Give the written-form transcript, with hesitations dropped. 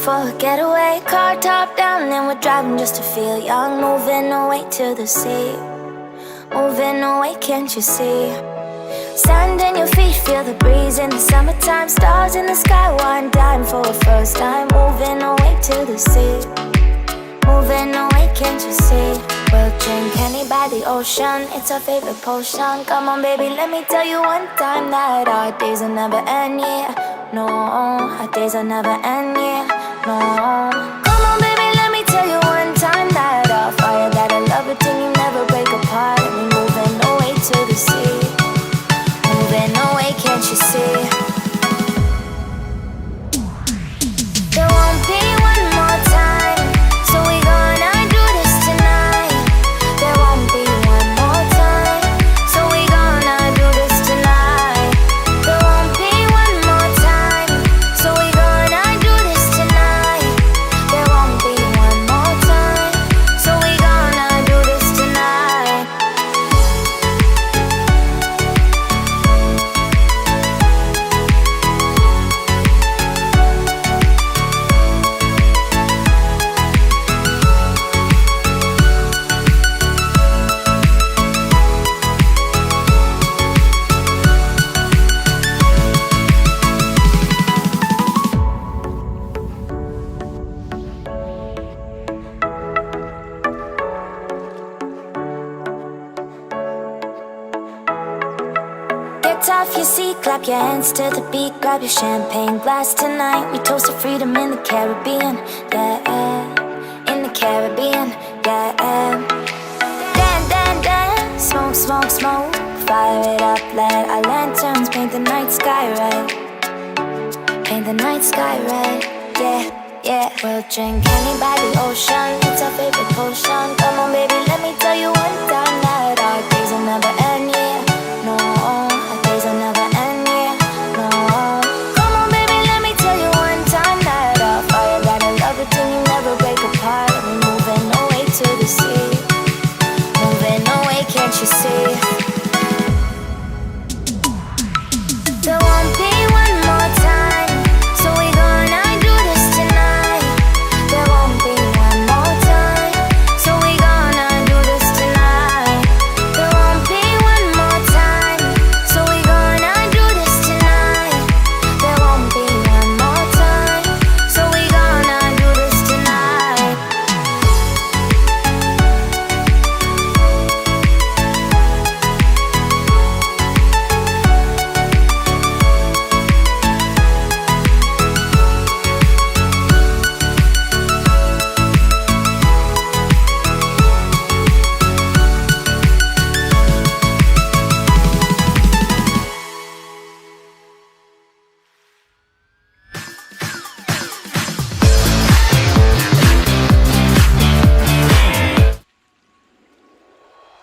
for a getaway. Car top down and we're driving just to feel young. Moving away to the sea, moving away, can't you see? Sand in your feet, feel the breeze in the summertime. Stars in the sky, one dime for a first time. Moving away to the sea, moving away, can't you see? We'll drink honey by the ocean, it's our favorite potion. Come on baby, let me tell you one time that our days will never end, yeah. No, our days will never end, yeah. No. Come on baby, let me tell you one time that our fire got a love routine, you never break apart. And we moving away to the sea, moving away, can't you see? There won't be one more time, so we gonna do this tonight. There won't be one more time, so we gonna do this tonight. There won't be one more time, so we gonna do this tonight. There won't be one more time, so we gonna do this tonight. Get off your seat, clap your hands to the beat. Grab your champagne glass tonight. We toast to freedom in the Caribbean, yeah. In the Caribbean, yeah. Dan, dan, dan, smoke, smoke, smoke. Fire it up, let our lanterns paint the night sky red. Paint the night sky red, yeah, yeah. We'll drink honey by the ocean, it's our favorite